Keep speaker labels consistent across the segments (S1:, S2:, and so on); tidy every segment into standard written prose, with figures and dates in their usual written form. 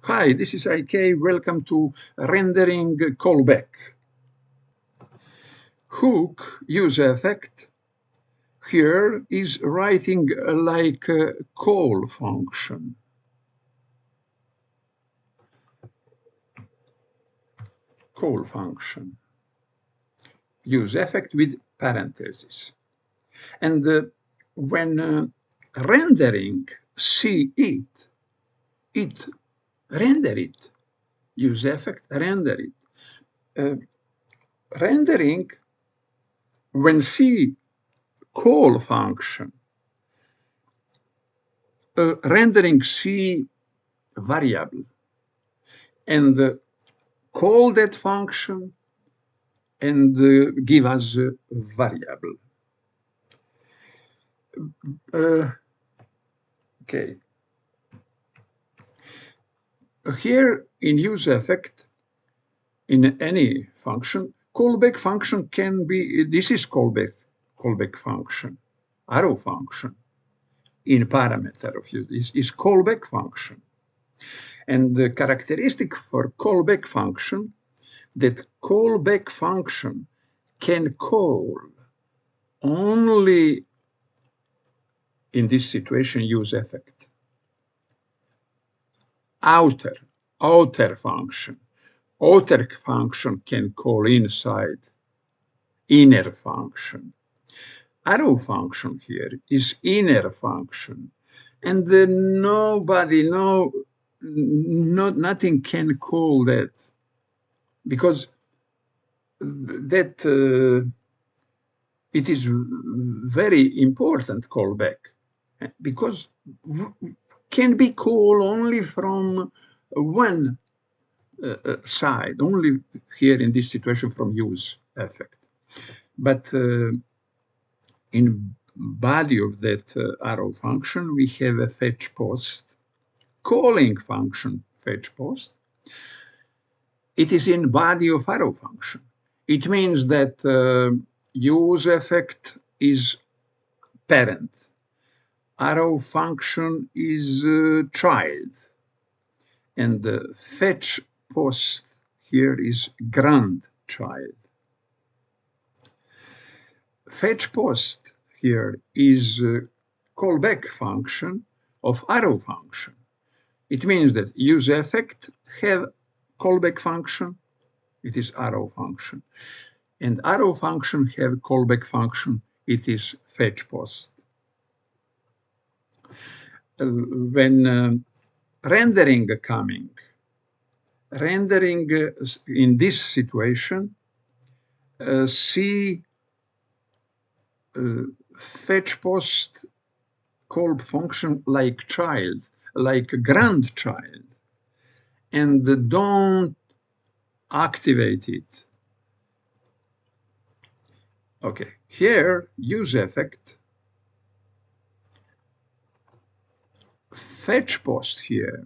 S1: Hi, this is IK. Welcome to rendering callback. Hook use effect here is writing like a call function. Call function. Use effect with parentheses. And when rendering see it render it. Use effect render it. Rendering when see call function, rendering C variable and call that function and give us a variable. Okay. Here in use effect, in any function, callback function can be, this is callback function, arrow function in parameter of use is callback function. And the characteristic for callback function, that callback function can call only in this situation use effect. Outer function. Outer function can call inside inner function. Arrow function here is inner function, and nothing can call that, because it is very important callback, because can be called only from one side, only here in this situation from use effect. But in body of that arrow function, we have a fetch post, calling function fetch post. It is in body of arrow function. It means that use effect is parent. Arrow function is child. And the fetch post here is grandchild. Fetch post here is callback function of arrow function. It means that use effect have callback function, it is arrow function. And arrow function have callback function, it is fetch post. When rendering coming, rendering in this situation, see fetch post call function like child, like grandchild, and don't activate it. Okay, here use effect, fetch post here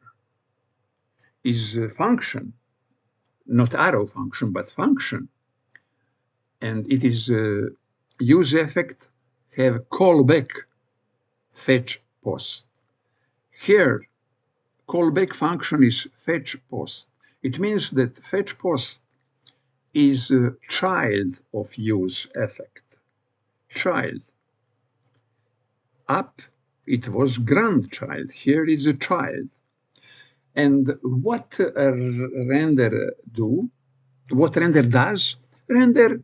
S1: is a function, not arrow function, but function. And it is use effect have callback fetch post. Here, callback function is fetch post. It means that fetch post is a child of use effect. Child. Up, it was grandchild. Here is a child. And what render do? What render does? Render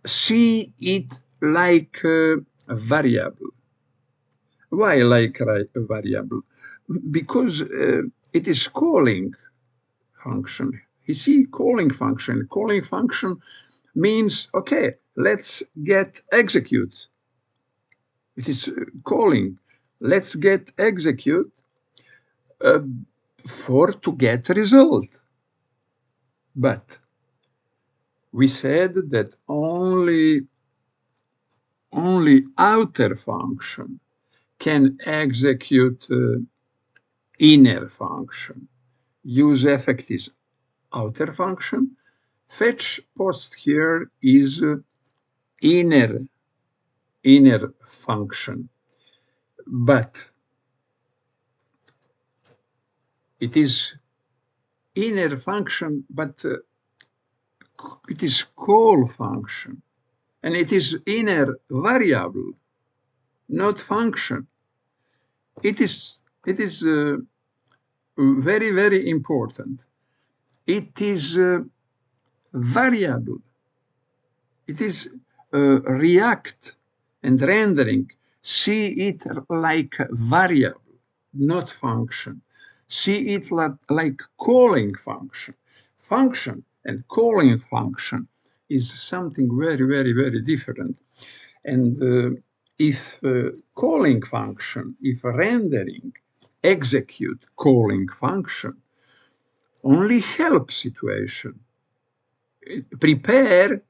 S1: see it like a variable. Why like a variable? Because it is calling function. You see, calling function. Calling function means, okay, let's get execute. It is calling. Let's get execute for to get result. But we said that only outer function can execute inner function. Use effect is outer function. Fetch post here is inner function. But It is inner function, but it is call function, and it is inner variable, not function. It is very, very important. It is variable. It is react and rendering. See it like variable, not function. See it like calling function. Function and calling function is something very, very, very different. And if calling function, if rendering, execute calling function, only help situation. Prepare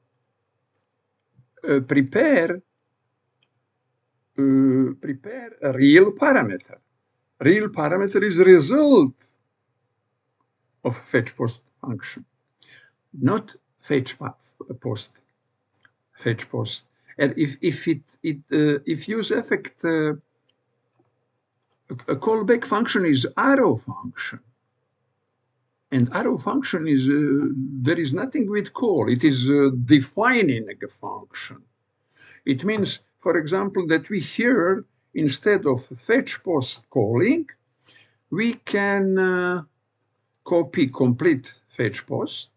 S1: a real parameter. Real parameter is result of fetch post function, not fetch post. Fetch post. And if use effect, a callback function is arrow function. And arrow function is, there is nothing with call. It is defining a function. It means, for example, that we here, instead of fetch post calling, we can copy complete fetch post,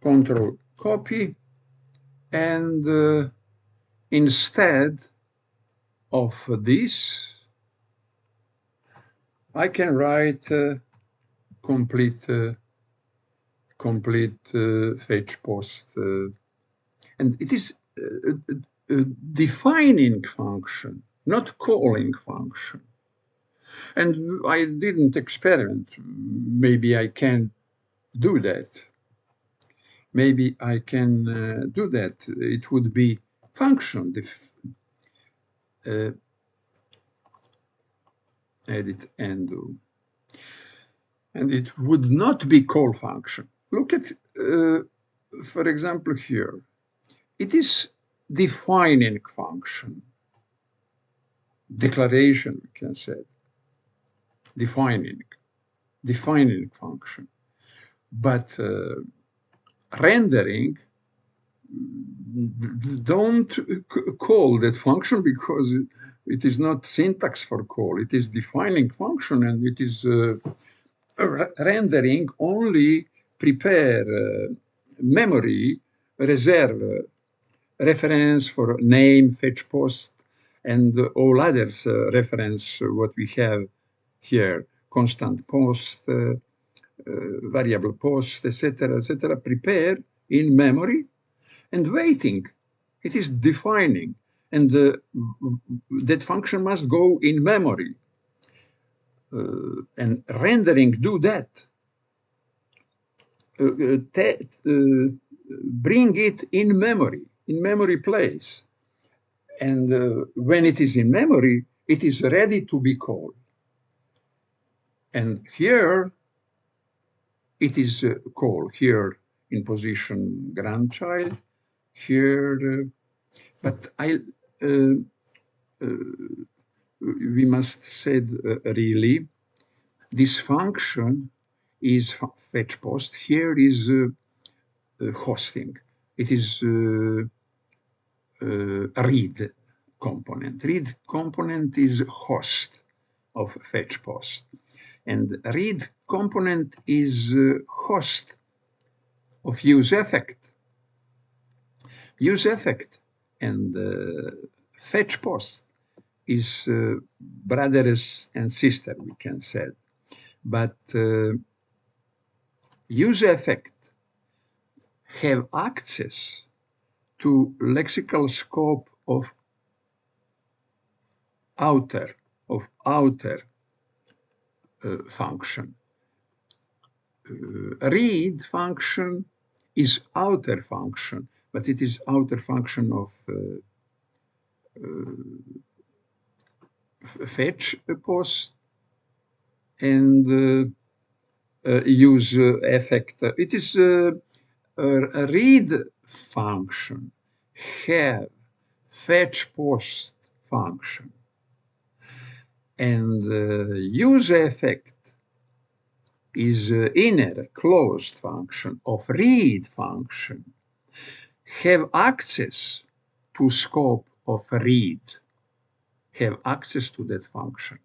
S1: control copy, and instead of this, I can write complete fetch post, and it is a defining function, not calling function. And I didn't experiment. Maybe I can do that. Maybe I can do that. It would be function. Edit and do. And it would not be call function. Look at, for example, here. It is defining function. Declaration, we can say. Defining function. But rendering, don't call that function because it is not syntax for call. It is defining function, and it is rendering only prepare memory, reserve reference for name, fetch post, and all others reference what we have here, constant post, variable post, etc., prepare in memory and waiting. It is defining, and that function must go in memory. And rendering do that. Bring it in memory place. And when it is in memory, it is ready to be called. And here, it is called here in position grandchild, here, but we must say really, this function is fetch post. Here is hosting. It is read component. Read component is host of fetch post. And read component is host of use effect. Use effect and fetch post is brothers and sister, we can say. But use effect have access to lexical scope of outer function. Read function is outer function, but it is outer function of fetch post and use effect. It is a read function have fetch post function. And use effect is inner closed function of read function have access to scope of read, have access to that function.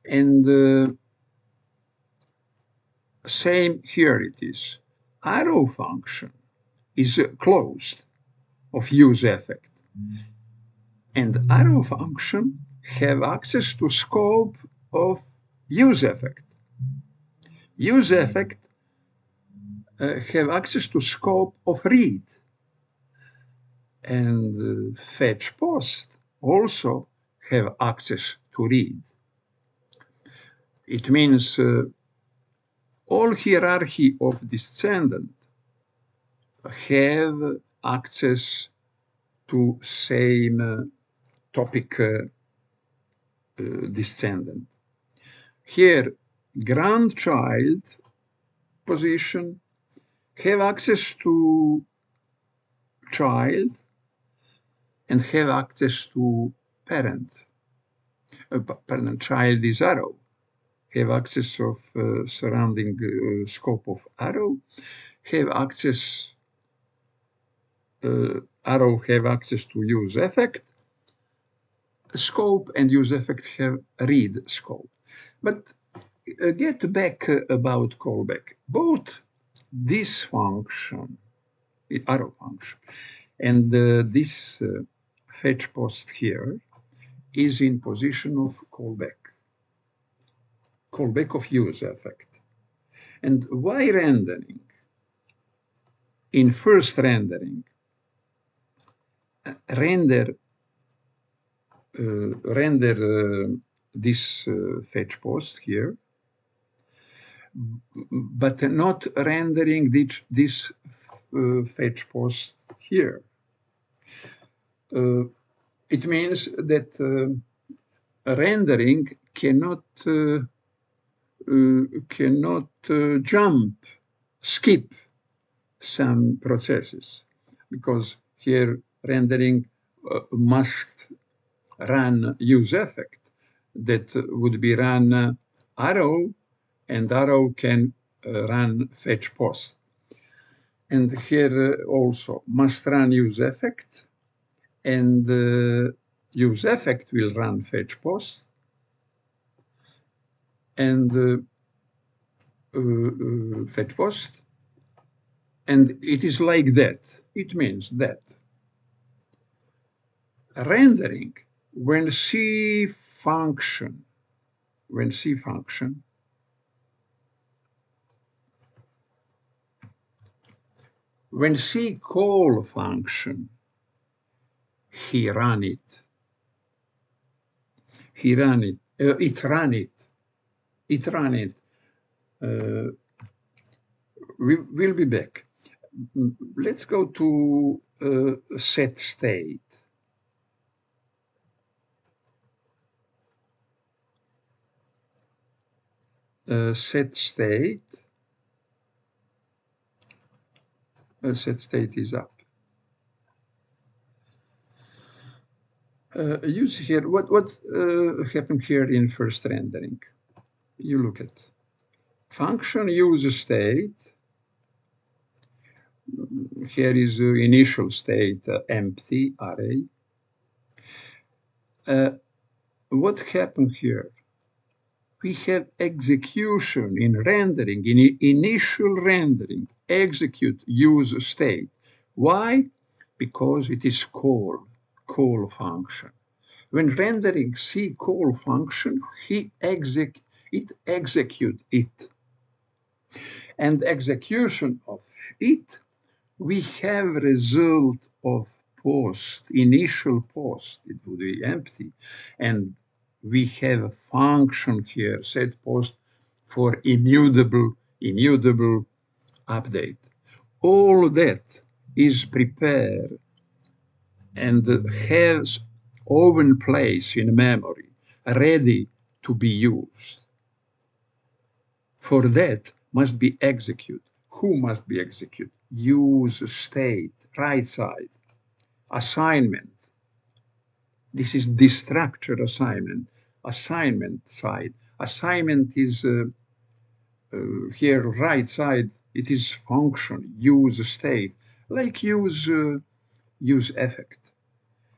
S1: And same here it is. Arrow function is closed of use effect. And arrow function have access to scope of use effect. Use effect have access to scope of read. And fetch post also have access to read. It means all hierarchy of descendant have access to same topic descendant. Here, grandchild position have access to child and have access to parent. Parent child is arrow. Have access of surrounding scope of arrow. Have access arrow have access to use effect scope, and use effect have read scope. But get back about callback. Both this function, arrow function, and this fetch post here is in position of callback of use effect. And why rendering? In first rendering, render this fetch post here, but not rendering this fetch post here. It means that rendering cannot skip some processes, because here rendering must run use effect that would be run arrow, and arrow can run fetch post. And here also must run use effect, and use effect will run fetch post, and fetch post, and it is like that. It means that rendering, when C function, when C call function, it ran it. We'll be back. Let's go to set state. Set state is up. Use here what happened here in first rendering. You look at function use state. Here is initial state empty array. What happened here? We have execution in rendering, in initial rendering, execute use state. Why? Because it is call function. When rendering C call function, it execute it. And execution of it, we have result of post, initial post, it would be empty. And we have a function here, set post, for immutable update. All that is prepared and has open place in memory, ready to be used. For that must be executed. Who must be executed? Use state, right side, assignment. This is the structure assignment. Assignment side. Assignment is here right side. It is function, use state, like use effect.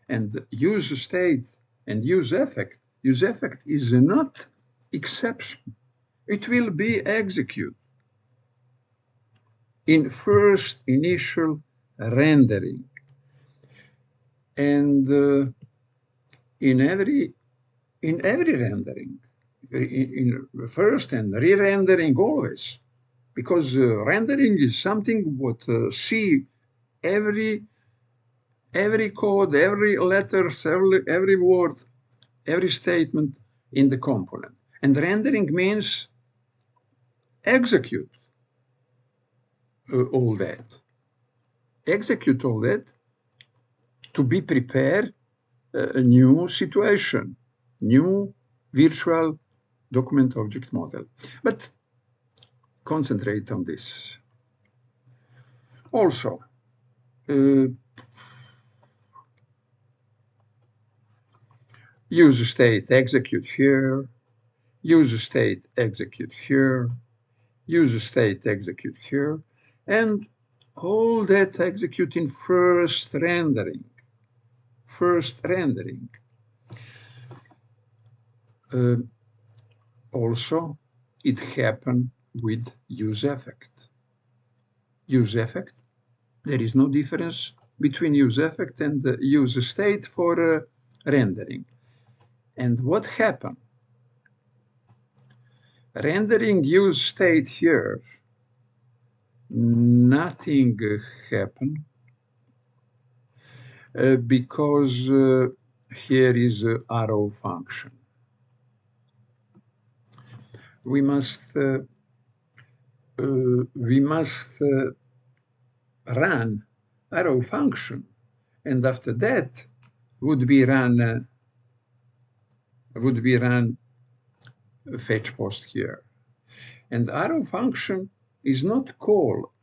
S1: And use state and use effect. Use effect is not exception. It will be executed in first initial rendering. And in every rendering, in first and re-rendering always, because rendering is something what see every code, every letter, every word, every statement in the component. And rendering means execute all that. Execute all that to be prepared a new situation, new virtual document object model. But concentrate on this. Also, use state execute here, use state execute here, use state execute here, and all that execute in first rendering. First rendering. Also, it happened with use effect. Use effect, there is no difference between use effect and the use state for rendering. And what happened? Rendering use state here, nothing happened because here is arrow function. We must run arrow function, and after that would be run fetch post here. And arrow function is not call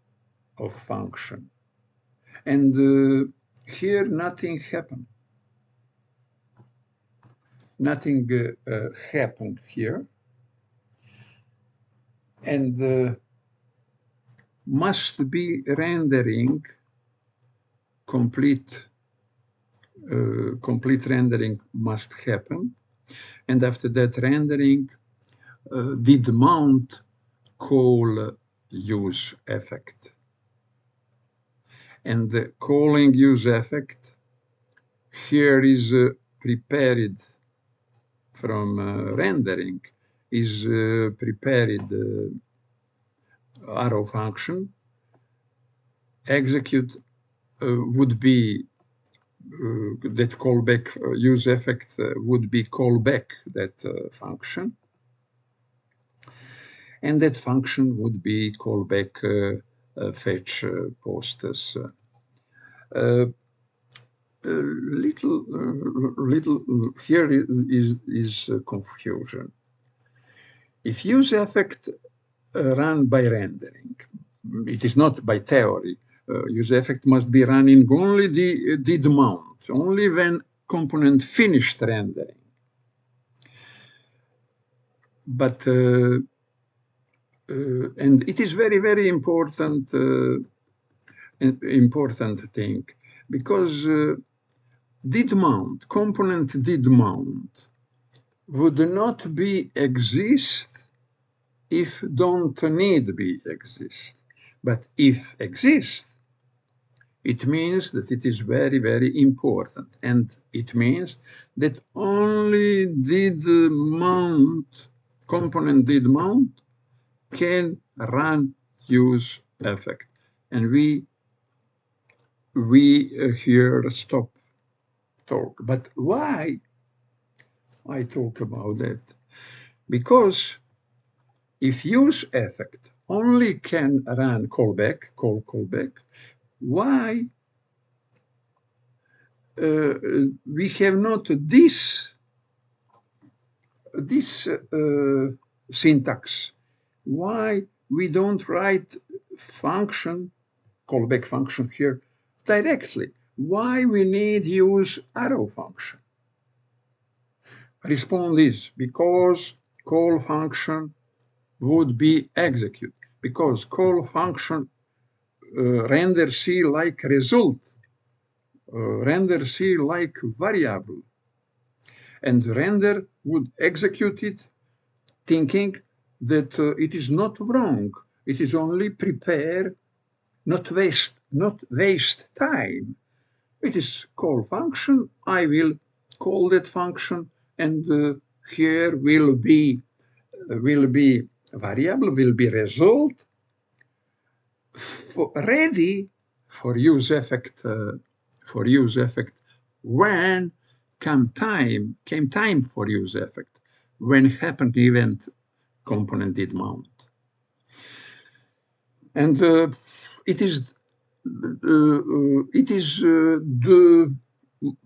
S1: of function. And here nothing happened. Nothing happened here. And must be rendering complete rendering must happen. And after that rendering, did mount call use effect. And calling use effect here is prepared from rendering, is prepared arrow function. Execute would be that callback use effect would be callback that function. And that function would be callback fetch posts. Little here is confusion. If use effect run by rendering, it is not by theory. Use effect must be running only the did mount, only when component finished rendering. But and it is very, very important thing, because did mount, component did mount would not be exist if don't need be exist. But if exist, it means that it is very, very important. And it means that only did mount, component did mount, can run use effect. And we here stop talk. But why I talk about that? Because if use effect only can run callback, callback, why we have not this syntax? Why we don't write function, callback function here directly? Why we need use arrow function? respond is because call function would be executed, because call function render C like result, render C like variable, and render would execute it thinking that it is not wrong, it is only prepare, not waste time. It is call function, I will call that function, and here will be variable, will be result ready for use effect when came time for use effect, when happened event component did mount. And it is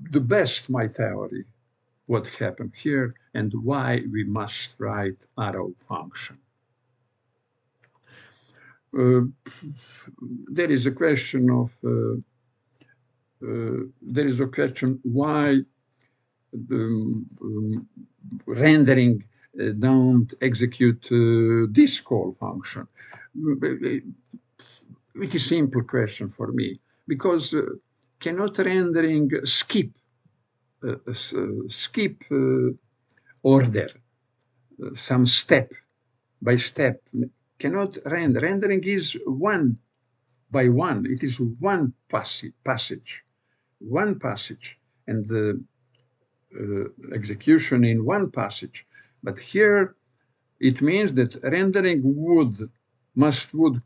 S1: the best, my theory, what happened here and why we must write arrow function. There is a question why rendering don't execute this call function. It is a simple question for me, because cannot rendering skip order, some step by step, cannot render. Rendering is one by one. It is one passage, and the execution in one passage. But here it means that rendering would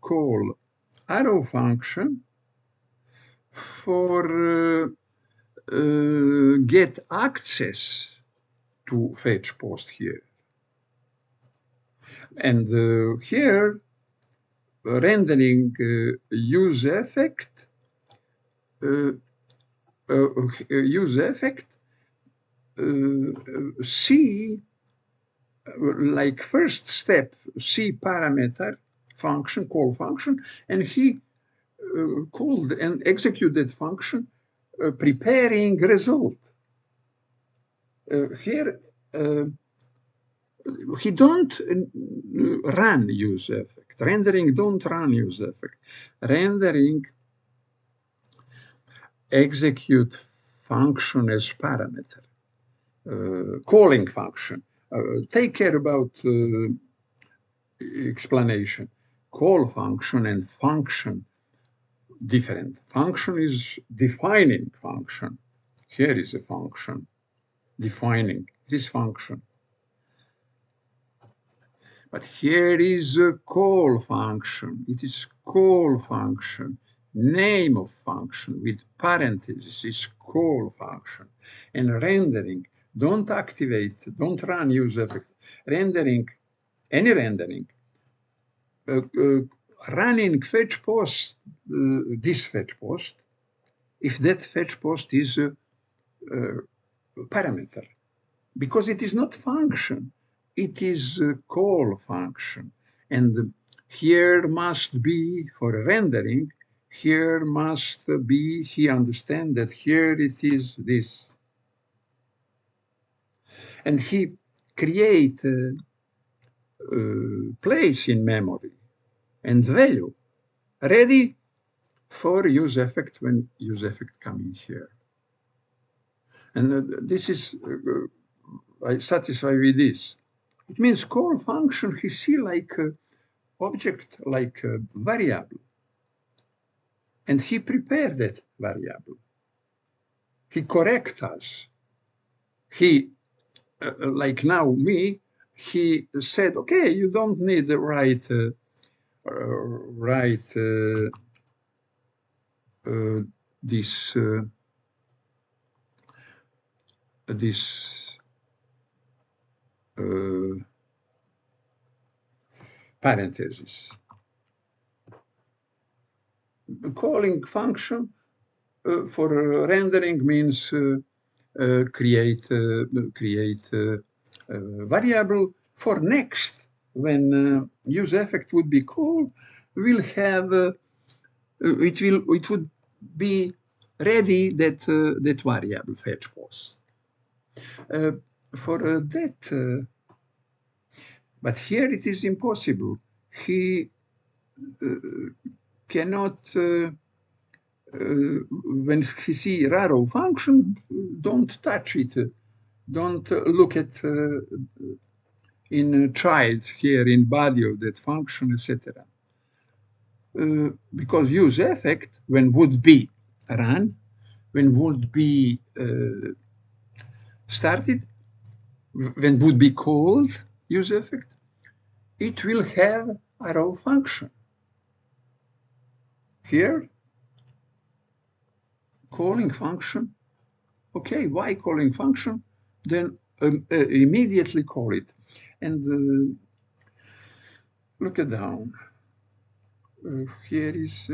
S1: call arrow function for get access to fetch post here. And here rendering use effect C, like first step, C parameter function, call function, and he called and executed function preparing result. Here he don't run use effect. Rendering don't run use effect. Rendering execute function as parameter. Calling function. Take care about explanation. Call function and function different. Function is defining function. Here is a function defining this function. But here is a call function. It is call function. Name of function with parentheses is call function. And rendering, don't activate, don't run use effect. Rendering, any rendering, running fetch post, this fetch post, if that fetch post is a parameter, because it is not function, it is a call function. And here must be, for rendering, here must be, he understand that here it is this. And he create a place in memory and value ready for use effect when use effect coming here. And this is, I satisfy with this. It means call function he see like a object, like a variable. And he prepared that variable. He correct us. He, like now me, he said, okay, you don't need to write this parentheses. Calling function for rendering means create variable for next. When use effect would be called, will have it would be ready that that variable fetch post. for that. But here it is impossible. He cannot, when he see arrow function, don't touch it. Don't look at in a child here in body of that function, etc. Because use effect when would be run, when would be started, when would be called use effect, it will have arrow function. Here, calling function. Okay, why calling function? Then immediately call it. And look it down. Here is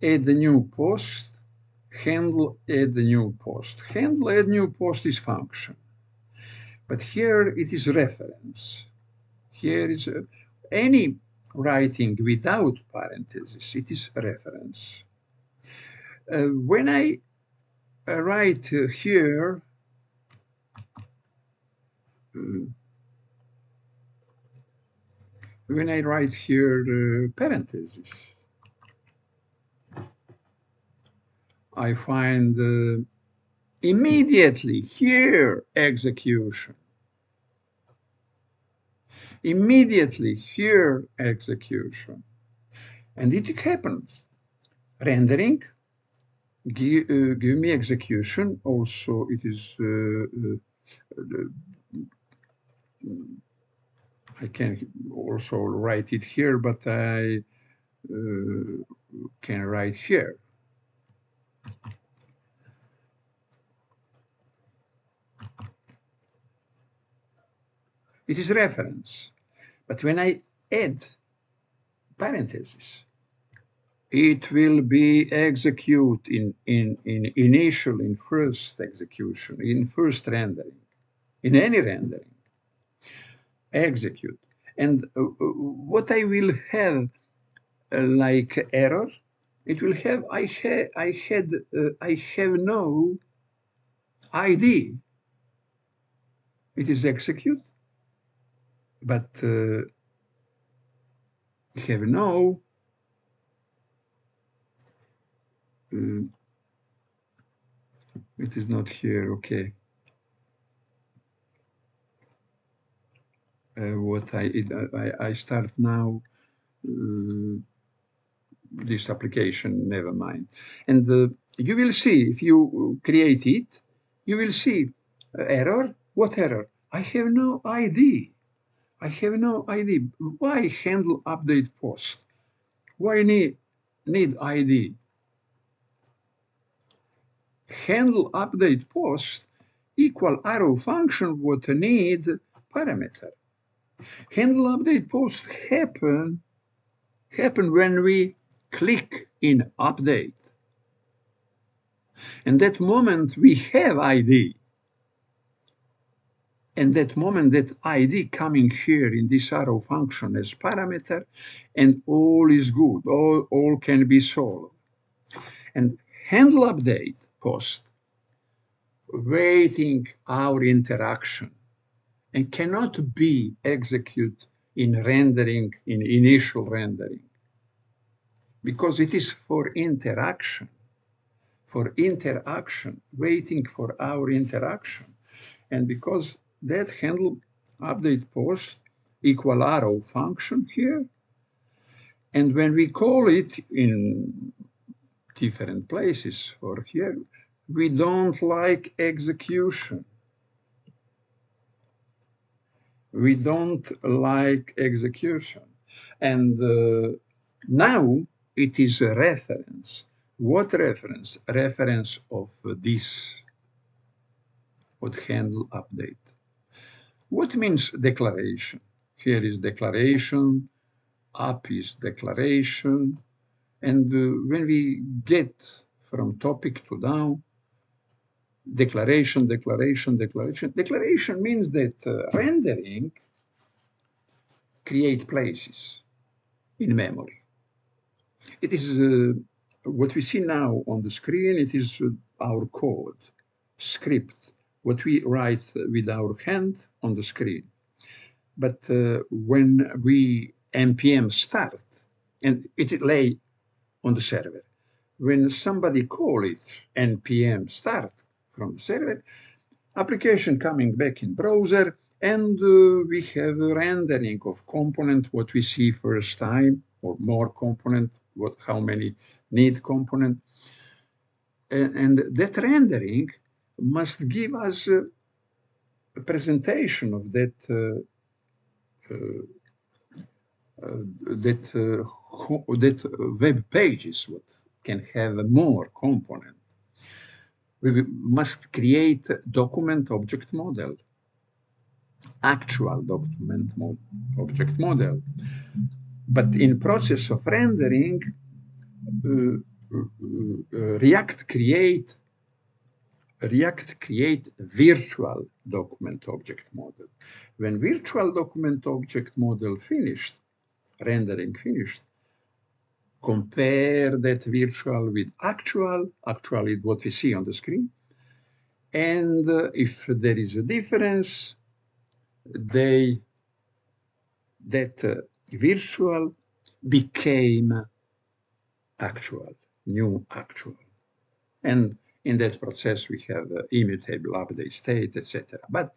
S1: add the new post, handle add the new post. Handle add new post is function. But here it is reference. Here is any writing without parentheses, it is reference. When I write here, when I write here parentheses, I find immediately here execution. Immediately here execution. And it happens. Rendering, give me execution. Also, it is, I can also write it here, but I can write here. It is reference. But when I add parentheses, it will be execute in initial, in first execution, in first rendering, in any rendering, execute. And what I will have like error, it will have, I have no ID. It is execute, but have no it is not here. Okay. What I start now this application, never mind. And you will see, if you create it, you will see error. What error? I have no ID. I have no ID. Why handle update post? Why need ID? Handle update post equal arrow function what needs parameter. Handle update post happen when we click in update. And that moment we have ID. And that moment that ID coming here in this arrow function as parameter, and all is good, all can be solved. And handle update post waiting our interaction and cannot be executed in rendering, in initial rendering, because it is for interaction, waiting for our interaction. And because that handle update post equal arrow function here, and when we call it in different places for here, we don't like execution. We don't like execution. And now it is a reference. What reference? Reference of this, what handle update. What means declaration? Here is declaration, up is declaration. And when we get from topic to down, declaration means that rendering create places in memory. It is what we see now on the screen, it is our code, script, what we write with our hand on the screen. But when we npm start, and it lay on the server, when somebody call it npm start from the server, application coming back in browser, and we have a rendering of component, what we see first time, or more component, how many need component. And that rendering must give us a presentation of that web pages, what can have more component. We must create document object model, actual document object model. But in process of rendering, React create virtual document object model. When virtual document object model finished, rendering finished, compare that virtual with actual is what we see on the screen. And if there is a difference, that virtual became actual, new actual. And in that process, we have immutable update state, etc. But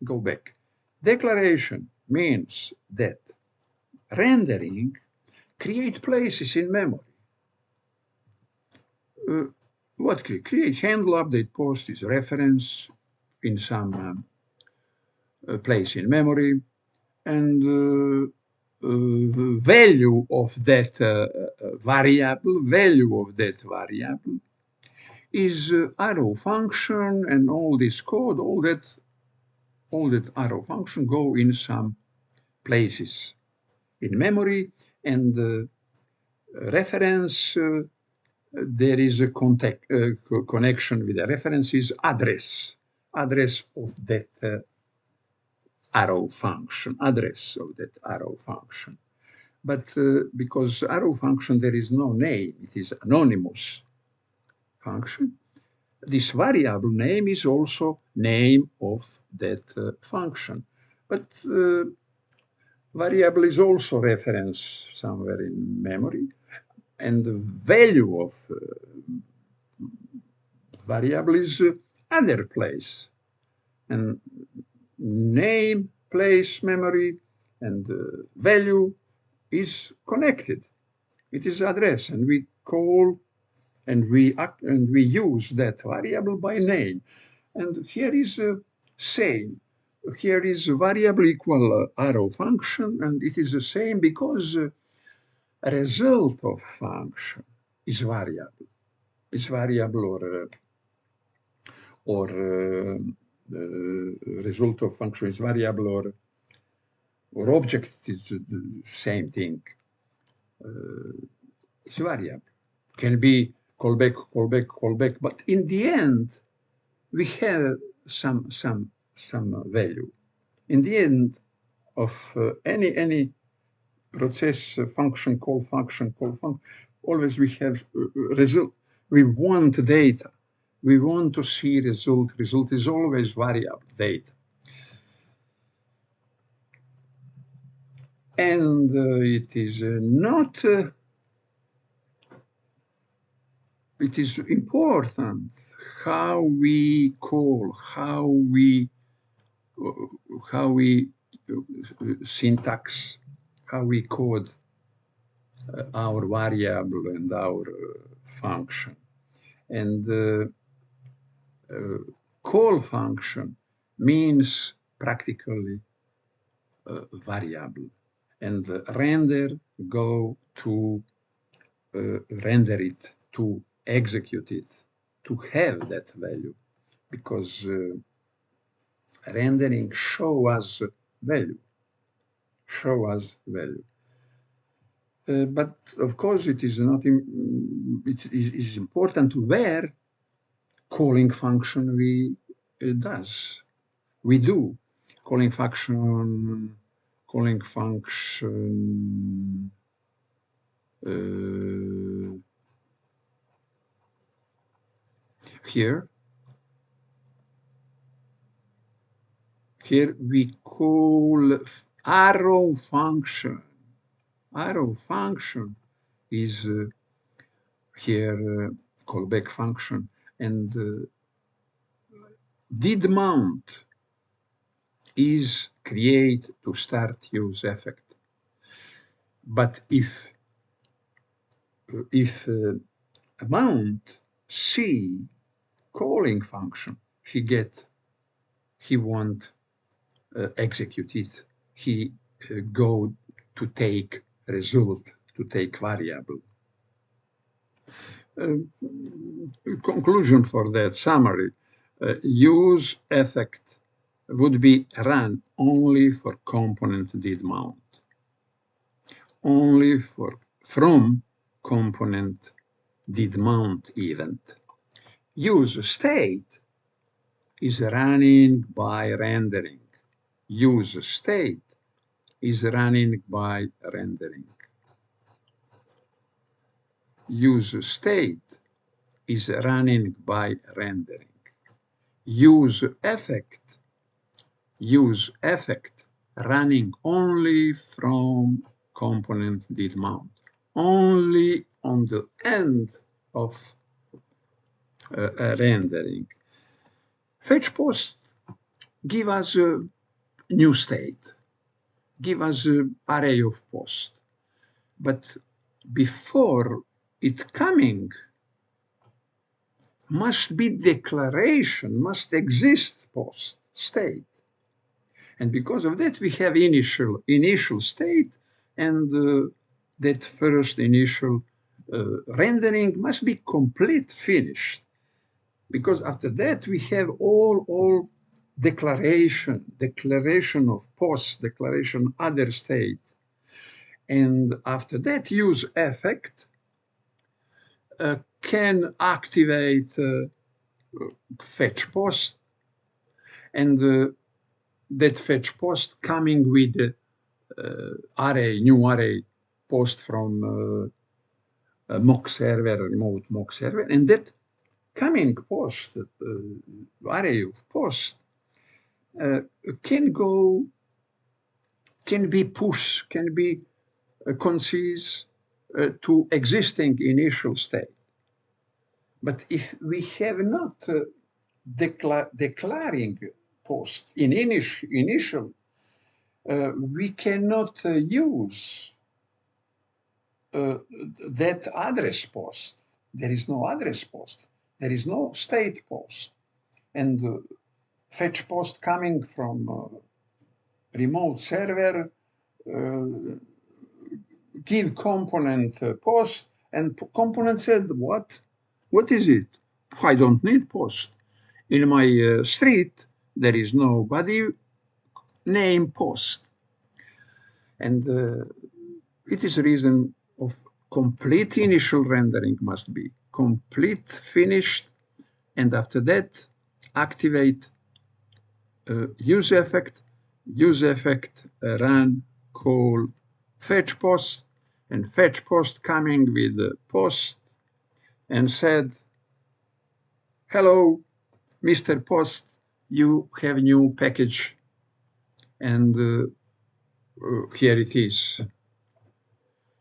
S1: go back. Declaration means that rendering create places in memory. What create handle update post is reference in some place in memory, and value of that variable is arrow function, and all this code, all that arrow function go in some places in memory, and reference, there is a connection with the references address of that arrow function, But because arrow function, there is no name, it is anonymous function. This variable name is also name of that function. But variable is also reference somewhere in memory, and the value of variable is other place. And name, place, memory, and value is connected. It is address, and we call and we use that variable by name. And here is same. Here is variable equal arrow function, and it is the same because result of function is variable. It's variable, or result of function is variable, or object is the same thing. It's variable. Can be callback, but in the end, we have some value. In the end of any process, function, call function, always we have result. We want data. We want to see result. Result is always variable data. And it is not, it is important how we call, how we syntax, how we code our variable and our function. And call function means practically variable, and render go to render it, to execute it, to have that value, because rendering show us value. But of course, it is not. It is important where calling function we do calling function. Here we call arrow function. Arrow function is here callback function, and did mount is create to start use effect. But if mount see calling function, he won't execute it. He go to take result, to take variable. Conclusion for that summary, use effect would be run only for component did mount, only from component did mount event. Use state is running by rendering. Use state is running by rendering. Use state is running by rendering. Use effect running only from component did mount, only on the end of rendering. Fetch post give us a new state, give us an array of post, but before it coming must be declaration, must exist post state. And because of that, we have initial state, and that first initial rendering must be complete, finished. Because after that, we have all declaration of post, declaration other state. And after that, use effect can activate fetch post, and that fetch post coming with new array post from mock server, remote mock server, and that coming post, array of post, can be push, can be concise to existing initial state. But if we have not declaring post in initial, we cannot use that address post. There is no address post. There is no state post. And fetch post coming from remote server give component post, and component said, what is it? I don't need post. In my street, there is nobody name post. And it is a reason of complete initial rendering must be complete, finished, and after that, activate use effect run call fetch post, and fetch post coming with the post and said, hello, Mr. Post, you have new package, and here it is.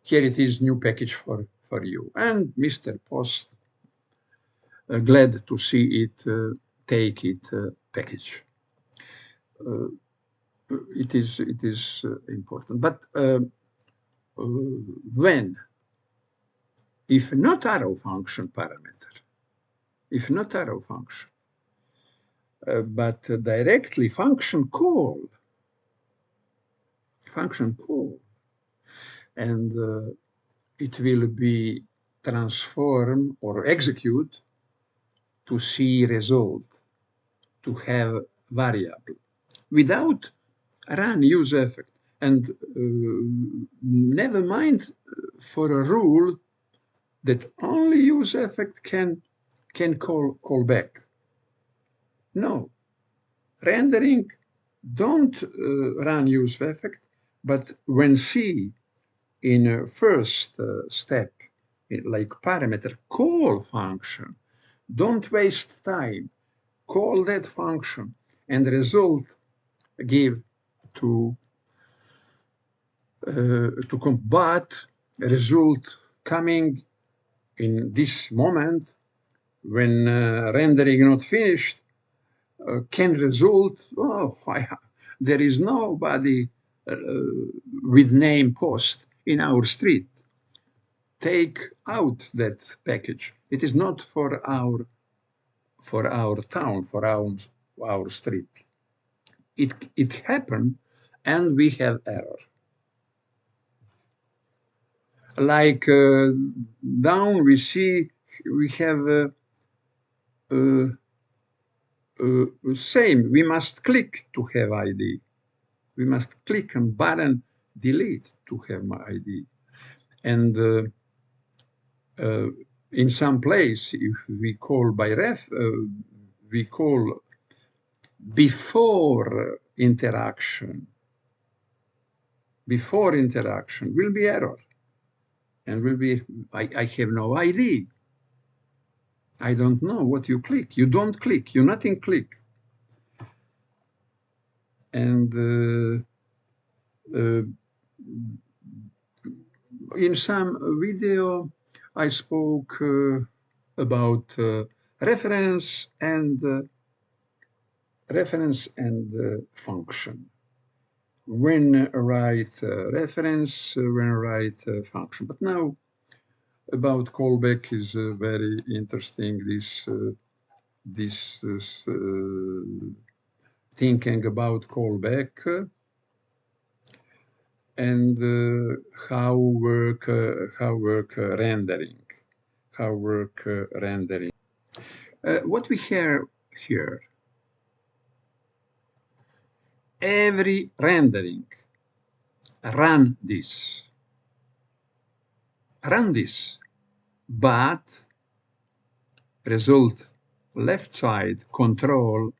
S1: Here it is, new package for you. And Mr. Post, glad to see it, take it package. It is important. But when, if not arrow function parameter, if not arrow function, but directly function call, and it will be transform or execute to see result, to have variable, without run use effect. And never mind for a rule that only use effect can call back. No, rendering don't run use effect, but when see in a first step, like parameter call function, Don't waste time. Call that function and result give to but result coming in this moment when rendering not finished can result, there is nobody with name post in our street. Take out that package. It is not for our town, for our street. It happened and we have error. Like down we see we have same, we must click to have ID. We must click on button delete to have my ID. And in some place, if we call by we call before interaction will be error. And will be, I have no ID. I don't know what you click. You don't click, you nothing click. And in some video, I spoke about reference and function. When write reference, when write function. But now about callback is very interesting. This thinking about callback and how work rendering. What we have here, every rendering, run this, but result left side control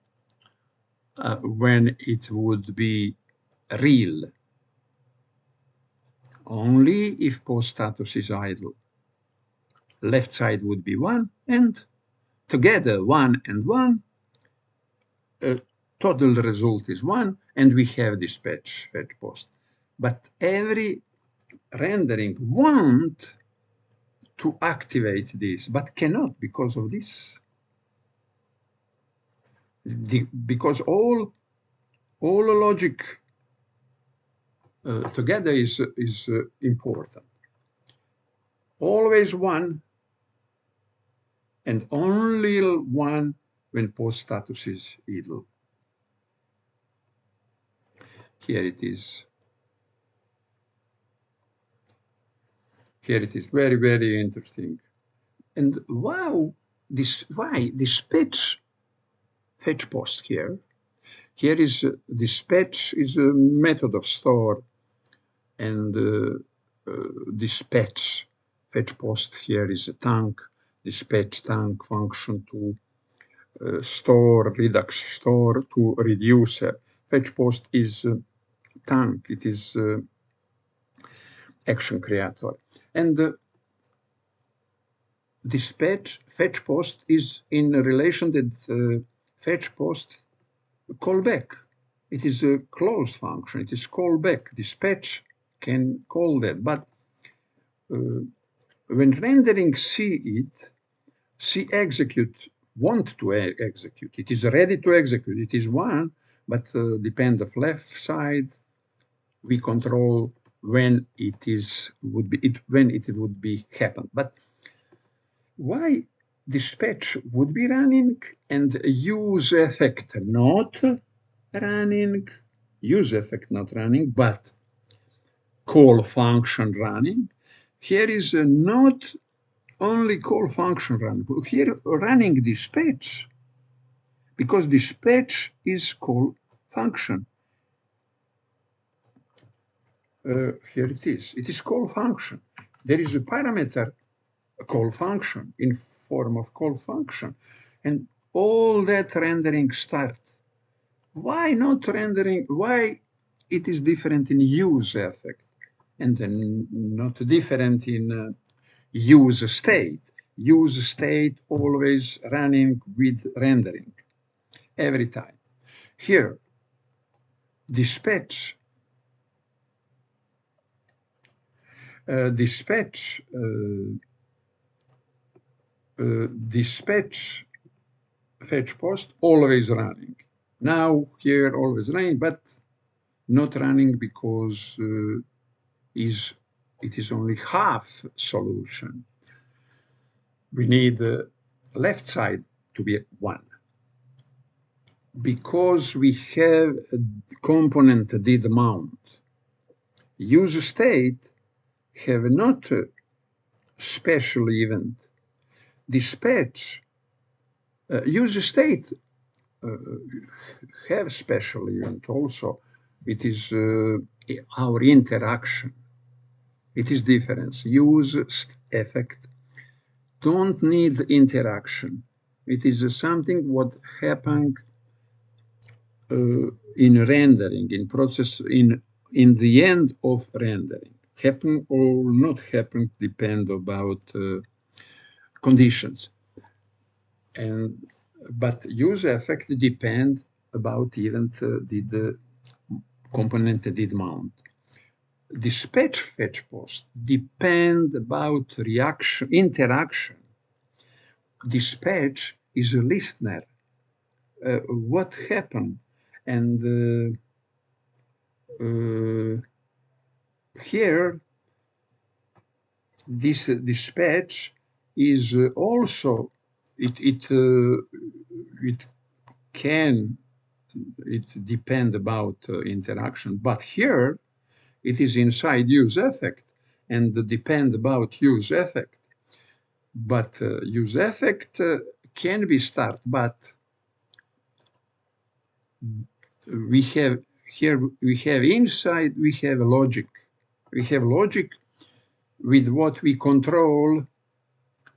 S1: when it would be real, only if post status is idle. Left side would be 1, and together 1 and 1, total result is 1, and we have dispatch fetch post. But every rendering want to activate this, but cannot because of this. Because all logic together is important. Always 1 and only 1 when post status is idle. Here it is. Here it is, very, very interesting. And wow, why dispatch fetch post here? Here is dispatch is a method of store, and dispatch fetch post here is a tank, dispatch tank function to store, redux store to reducer. Fetch post is tank, it is action creator. And dispatch fetch post is in relation that fetch post callback. It is a closed function. It is callback. Dispatch can call that, but when rendering see execute, want to execute. It is ready to execute. It is 1, but depend of left side. We control when it would be happen. But why dispatch would be running and use effect not running, use effect not running, but call function running? Here is not only call function running, here running dispatch, because dispatch is call function. Here it is call function. There is a parameter call function in form of call function, and all that rendering start. Why not rendering? Why it is different in use effect and then not different in use state? use state always running with rendering every time. Here, dispatch dispatch fetch post always running. Now here always running, but not running because it is only half solution. We need the left side to be 1. Because we have a component did mount, use state have not a special event. Dispatch use state have special event also. It is our interaction. It is difference. Use effect don't need interaction. It is something what happened in rendering, in process, in the end of rendering. Happen or not happen depend about conditions. But use effect depend about event did the component did mount. Dispatch fetch post depend about reaction, interaction. Dispatch is a listener. What happened? And here, this dispatch is also it depend about interaction, but here it is inside use effect and depend about use effect. But use effect can be start, but we have inside we have logic. We have logic with what we control.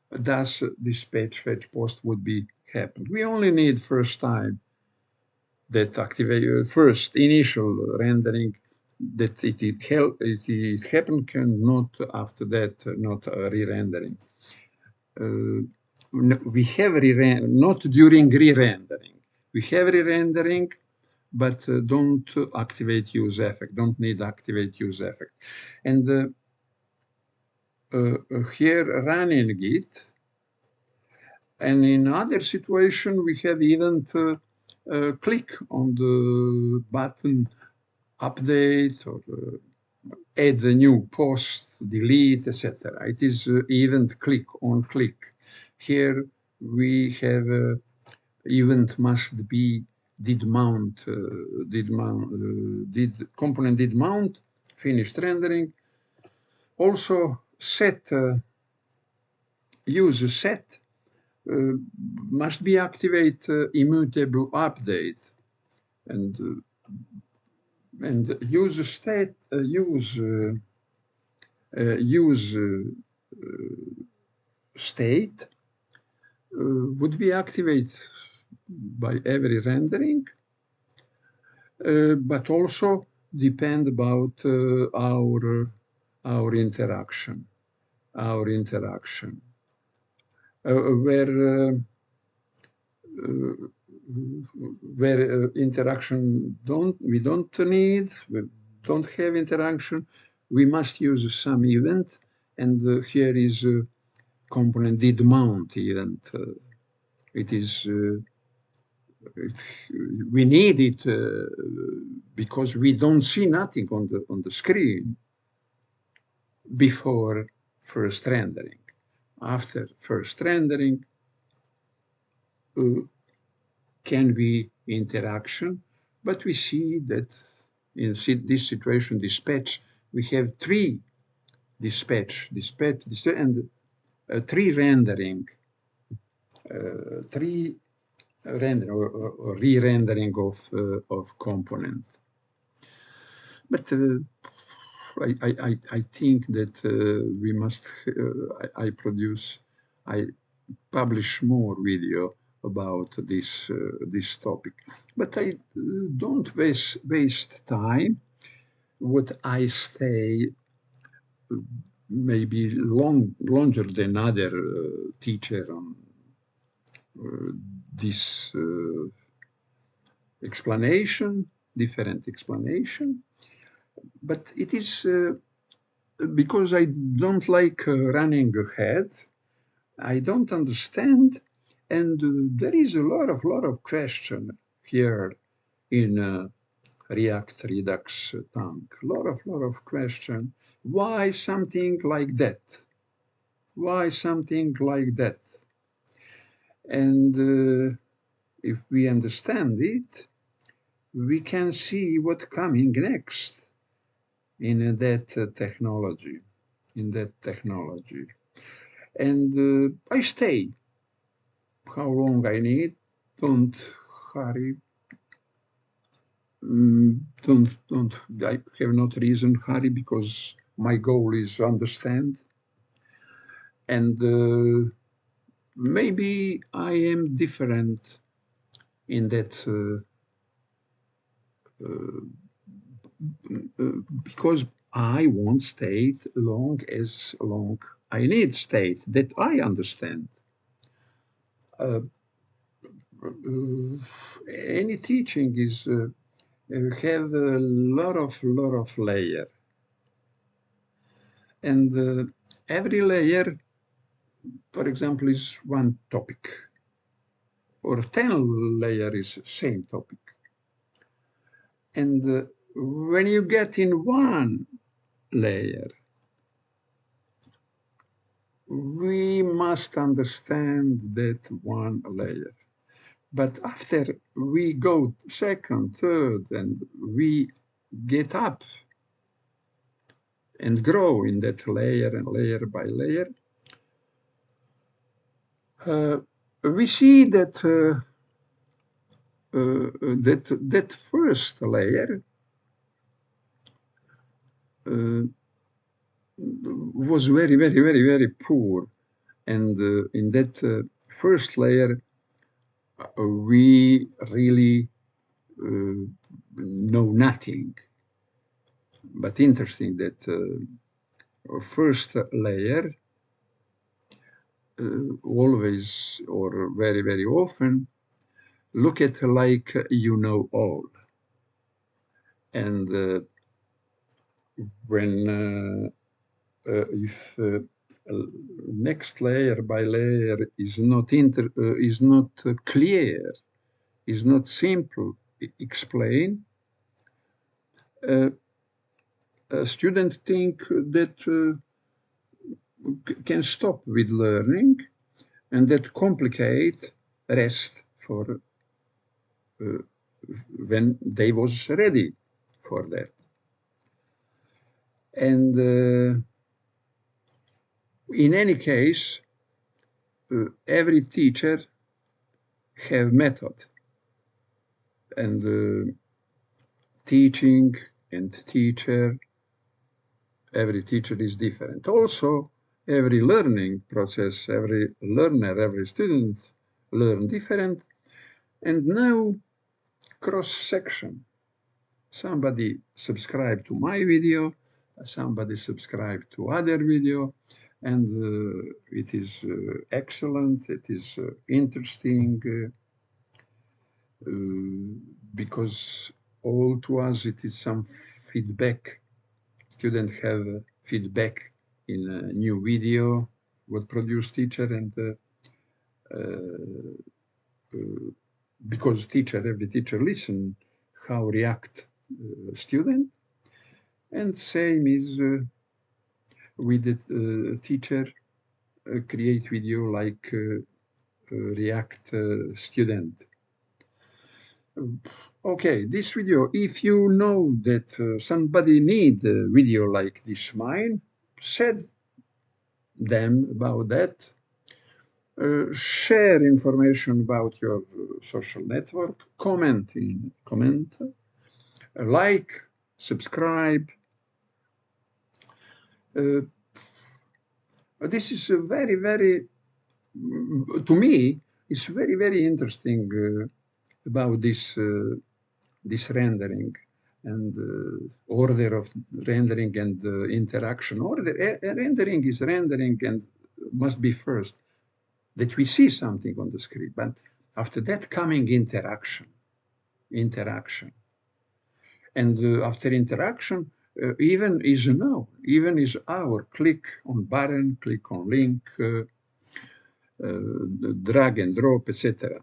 S1: Thus, dispatch fetch post would be happened. We only need first time that activate first initial rendering that it happened, and not after that, not re-rendering. We have not during re-rendering. We have re-rendering, but don't activate use effect. Don't need activate use effect. And here running it. And in other situation, we have even click on the button update or add a new post, delete, etc. It is event click on click. Here we have event must be did component did mount, finished rendering. Also set use set must be activate immutable update and use state state would be activated by every rendering, but also depend about our interaction, where interaction we don't need, we don't have interaction, we must use some event, and here is component did mount event. It is we need it because we don't see nothing on the screen before first rendering. After first rendering, can be interaction, but we see that in this situation, dispatch, we have 3 dispatch, and 3 rendering, 3 render or re-rendering of component. But I think that we must. I publish more video about this topic. But I don't waste time. What I say maybe longer than other teacher on this explanation, different explanation, but it is because I don't like running ahead. I don't understand, and there is a lot of question here in React Redux Tank. Lot of question. Why something like that? Why something like that? And if we understand it, we can see what's coming next in that technology. And I stay how long I need. Don't hurry. Don't. I have not reason hurry because my goal is understand. And maybe I am different in that because I won't state long as long I need state that I understand. Any teaching is have a lot of layer, and every layer, for example, is one topic, or 10 layer is same topic. And when you get in one layer, we must understand that one layer. But after we go second, third, and we get up and grow in that layer and layer by layer, we see that that first layer was very poor, and in that first layer we really know nothing. But interesting that first layer always or very often look at like you know all. And when if next layer by layer is not clear, is not simple explain, a student think that can stop with learning, and that complicate rest for when they was ready for that. And in any case, every teacher have method, and teaching and teacher, every teacher is different. Also, every learning process, every learner, every student learn different. And now cross-section. Somebody subscribe to my video, somebody subscribe to other video, and it is excellent, it is interesting, because all to us it is some feedback. Students have feedback in a new video, what produce teacher, and because every teacher listen how react student, and same is with the teacher create video like react student. Okay, this video, if you know that somebody need a video like this mine, said them about that. Share information about your social network, comment, like, subscribe. This is a very, to me, it's very interesting about this rendering. and order of rendering and interaction. Rendering is rendering and must be first, that we see something on the screen, but after that coming interaction. And after interaction, even is now, even is our click on button, click on link, drag and drop, etc.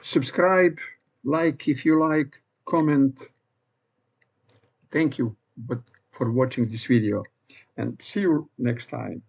S1: Subscribe, like if you like, comment. Thank you for watching this video, and see you next time.